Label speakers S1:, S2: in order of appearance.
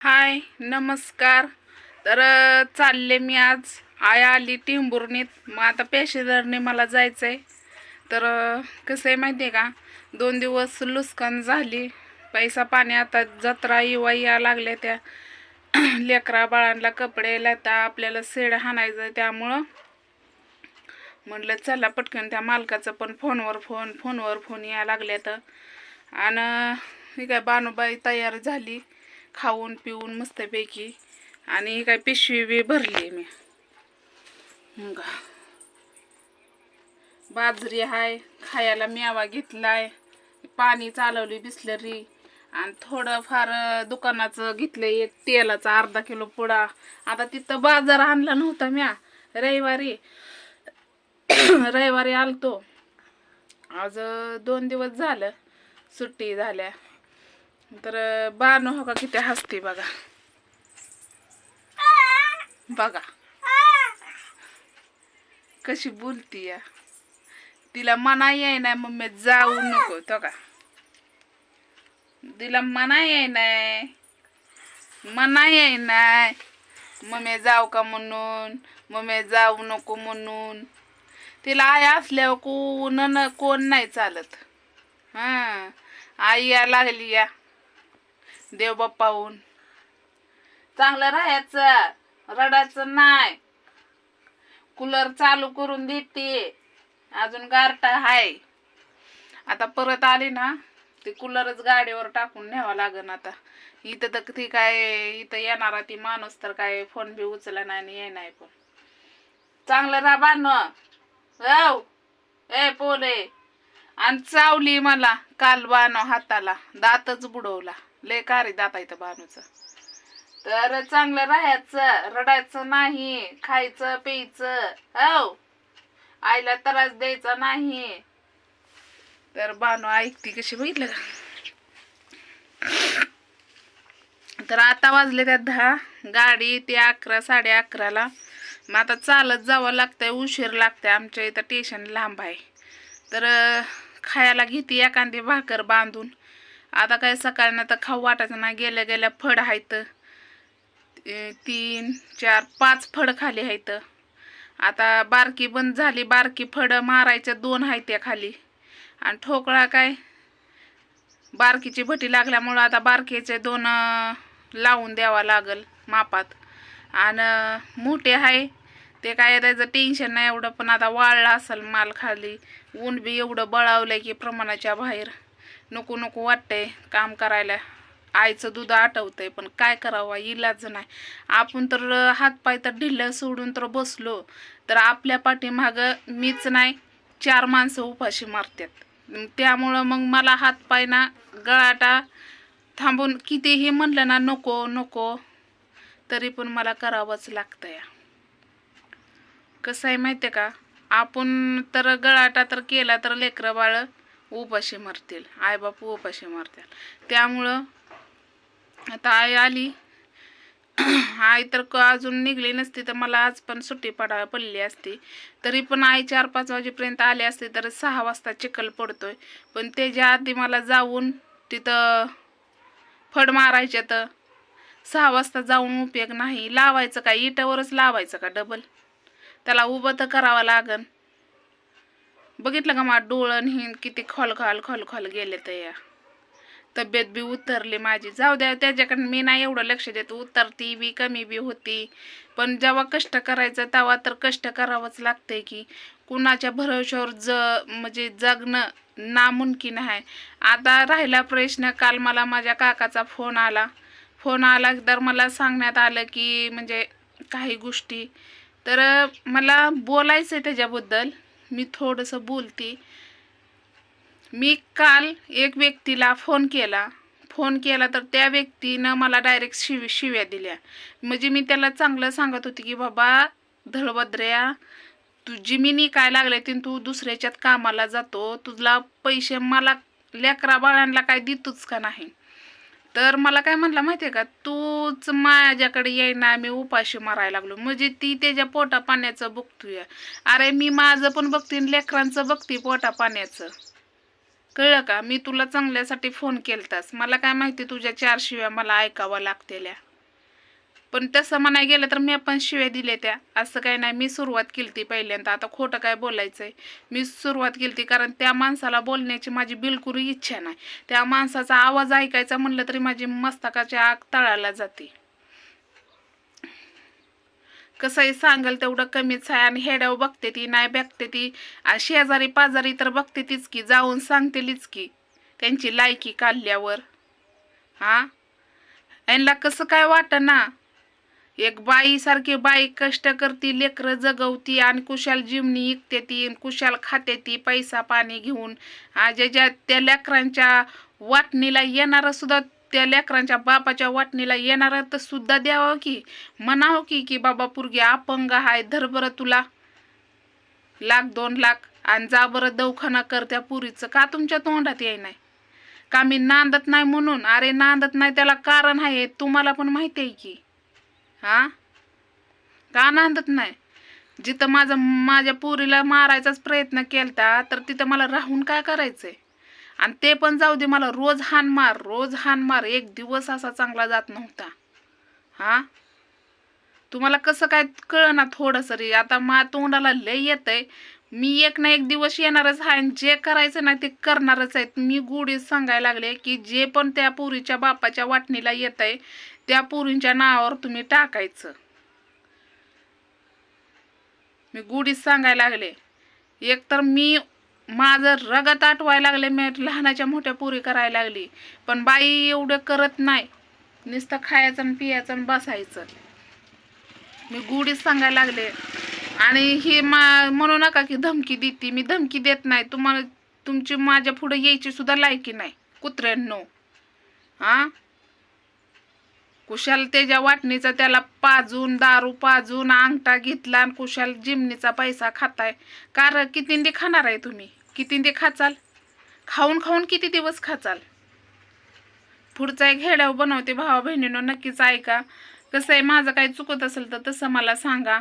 S1: हाय नमस्कार. तर चालले मी आज. आया आली टिंबुर्णीत. मग आता पेशीदरने मला जायचं आहे. तर कसं आहे माहिती आहे का, 2 दिवस लुस्कान झाली. पैसा पाणी आता जत्रा युवा या लागल्या त्या लेकरा बाळांना कपडे लाता आपल्याला सेड हाणायचं. त्यामुळं म्हटलं चला पटकन त्या मालकाचं पण फोनवर फोन या लागल्या. तर आणि ही काय बानूबाई तयार झाली खाऊन पिऊन मस्तपैकी. आणि ही काय पिशवी बी भरली मी. मग बाजरी हाय, खायला मेवा घेतलाय, पाणी चालवली बिस्लरी, आणि थोडंफार दुकानाचं घेतलं एक तेलाचा अर्धा किलो पुडा. आता तिथं बाजार आणला नव्हता म्या रविवारी. रविवारी आलतो. आज 2 दिवस झालं सुट्टी झाल्या. तर बानू हो का किती हसते बघा बघा कशी बोलती या. तिला मना येई नाही मम्मी जाऊ नको. तो का तिला मना येई नाही, मना येई नाही मम्मी जाऊ का म्हणून, मम्मी जाऊ नको म्हणून. तिला आई असल्यावर कोण नाही चालत. हा आई या लागली या देव बाप्पाहून. चांगलं राहायचं, रडायचं नाही. कूलर चालू करून देते, अजून गारटा हाय. आता परत आली ना ते कूलरच गाडीवर टाकून न्यावं लागन. आता इथं तर ती काय इथं येणारा ती माणूस तर काय फोन बी उचला नाही आणि ये नाही. पण चांगलं राहा बानो. ए पोले. आणि चावली मला काल बानो हाताला, दातच बुडवला. लय कारी दात आहे बानूचं. तर चांगलं राहायचं, रडायचं नाही, खायचं प्यायचं. आईला त्रास द्यायचा नाही. तर बानू ऐकती कशी बघितलं का. तर आता वाजले त्या 10. गाडी ती 11 11:30ला. मग आता चालत जावं लागतंय, उशीर लागतंय. आमच्या इथं स्टेशन लांब आहे. तर खायला घेते एखादी भाकर बांधून. आता काय सकाळनं तर खाऊ वाटायचं नाही. गेल्या गेल्या फड आहेत 3 4 5 फड खाली आहेत. आता बारकी बंद झाली. बारकी फड मारायच्या 2 आहेत त्या खाली. आणि ठोकळा काय बारकीची भटी लागल्यामुळं आता बारकीचे 2 लावून द्यावा लागल मापात. आणि मोठे आहे ते काय त्याचं टेन्शन नाही एवढं. पण आता वाळला असेल माल खाली. ऊन बी एवढं बळावलंय की प्रमाणाच्या बाहेर. नको नको वाटतंय काम करायला. आईचं दूध आठवतंय पण काय करावं, इलाज नाही. आपण तर हातपाय तर ढिल्लं सोडून तर बसलो तर आपल्या पाठीमागं मीच नाही 4 माणसं उपाशी मारतात. त्यामुळं मग मला हातपाय ना गळाटा थांबून कितीही म्हणलं ना नको नको तरी पण मला करावंच लागतं या. कसं आहे माहिती आहे का, आपण तर गळाटा तर केला तर लेकरं बाळ उपाशी मरतील, आईबाप उपाशी मरतील. त्यामुळं आता आई आली. आई तर अजून निघली नसती तर मला आज पण सुट्टी पडली असती. तरी पण आई 4-5 वाजेपर्यंत आली असते. तर 6 वाजता चिखल पडतोय. पण त्याच्या आधी मला जाऊन तिथं फड मारायचे. तर 6 वाजता जाऊन उपयोग नाही. लावायचं का इटावरच लावायचं का डबल, त्याला उभं तर करावं लागन. बघितलं का मा डोळण हिंद किती खोल गेले. तर या तब्येत बी उतरली माझी. जाऊ द्या त्याच्याकडे मी नाही एवढं लक्ष देत. उतरती बी कमी बी होती. पण जेव्हा कष्ट करायचं तेव्हा तर कष्ट करावंच लागतंय की. कुणाच्या भरोश्यावर म्हणजे जगणं नामुमकिन आहे. आता राहिला प्रश्न, काल मला माझ्या काकाचा फोन आला तर मला सांगण्यात आलं की म्हणजे काही गोष्टी. तर मला बोलायचं आहे त्याच्याबद्दल. मी थोडंसं बोलते. मी काल एक व्यक्तीला फोन केला तर त्या व्यक्तीनं मला डायरेक्ट शिव्या दिल्या. म्हणजे मी त्याला चांगलं सांगत होती की बाबा धळभद्र्या, तुझी मी नी काय लागले ती तू दुसऱ्याच्यात कामाला जातो, तुला पैसे मला लेकरा बाळांना काय देतोच का नाही. तर मला काय म्हणला माहिती आहे का, तूच माझ्याकडे येईना मी उपाशी मारायला लागलो. म्हणजे ती त्याच्या पोटा पाण्याचं बघतोय. अरे मी माझं पण बघते लेकरांचं बघते पोटा पाण्याचं. कळलं का? मी तुला चांगल्यासाठी फोन केलतास. मला काय माहिती तुझ्या 4 शिव्या मला ऐकाव्या लागतेल्या. पण तसं म्हणाय गेलं तर मी पण शिव्या दिल्या त्या. असं काय नाही, मी सुरुवात केलती पहिल्यांदा. आता खोटं काय बोलायचंय, मी सुरुवात केलती कारण त्या माणसाला बोलण्याची माझी बिलकुल इच्छा नाही. त्या माणसाचा आवाज ऐकायचा म्हणलं तरी माझी मस्तकाच्या आग तळाला जाते. कसंही सांगल तेवढं कमीच आहे. आणि हेड्यावर बघते ती, नाही बघते ती, शेजारी पाजारी तर बघते तीच की, जाऊन सांगतेलीच की त्यांची लायकी काढल्यावर. हा, यांना कसं काय वाटना? एक बाई सारखी बाई कष्ट करती, लेकरं जगवती आणि कुशाल जिमनी इकते ती, कुशाल खाते ती पैसा पाणी घेऊन. ज्या त्या लेकरांच्या वाटणीला येणारं सुद्धा, त्या लेकरांच्या बापाच्या वाटणीला येणारं तर सुद्धा द्यावं की, म्हणावं की बाबा पोरगी अपंग आहे, धर बरं तुला 1,00,000-2,00,000 आणि जा बरं दवाखाना कर त्या पुरीचं. का तुमच्या तोंडात येई नाही? का मी नांदत नाही म्हणून? अरे नांदत नाही त्याला कारण आहे, तुम्हाला पण माहिती आहे की. हा, का नांदत नाही? जिथं माझ्या पोरीला मारायचाच प्रयत्न केलता तर तिथं मला राहून काय करायचंय? आणि ते पण जाऊ दे, मला रोज हान मार, एक दिवस असा चांगला जात नव्हता. हा, तुम्हाला कसं काय कळना थोडंसं रे? आता तोंडाला लय येतंय. मी एक ना एक दिवस येणारच आहे आणि जे करायचं ना ते करणारच आहे. मी गुढीच सांगायला लागले की जे पण त्या पोरीच्या बापाच्या वाटणीला येत आहे त्या पोरींच्या नावावर तुम्ही टाकायचं. मी गुढीच सांगायला लागले. एक तर मी माझं रगत आटवायला लागले, मी लहानाच्या मोठ्या पोरी करायला लागली. पण बाई एवढं करत नाही, नुसतं खायचं आणि पियाचं आणि बसायचं. मी गुढीच सांगायला लागले. आणि ही म्हणू नका की धमकी देते, मी धमकी देत नाही. तुम्हाला तुमची माझ्या पुढे यायची सुद्धा लायकी नाही कुत्र्यांनो. हा, कुशाल त्याच्या वाटणीचा त्याला पाजून, दारू पाजून अंगठा घेतला आणि कुशाल जिमनीचा पैसा खाताय. कार कितींदी खाणार आहे तुम्ही? कितींदी खाचाल? खाऊन खाऊन किती दिवस खाचाल? पुढचा एक हेड्यावर बनवते भावा बहिणींनो, नक्कीच ऐका. कसं आहे, माझं काही चुकत असेल तर तसं मला सांगा.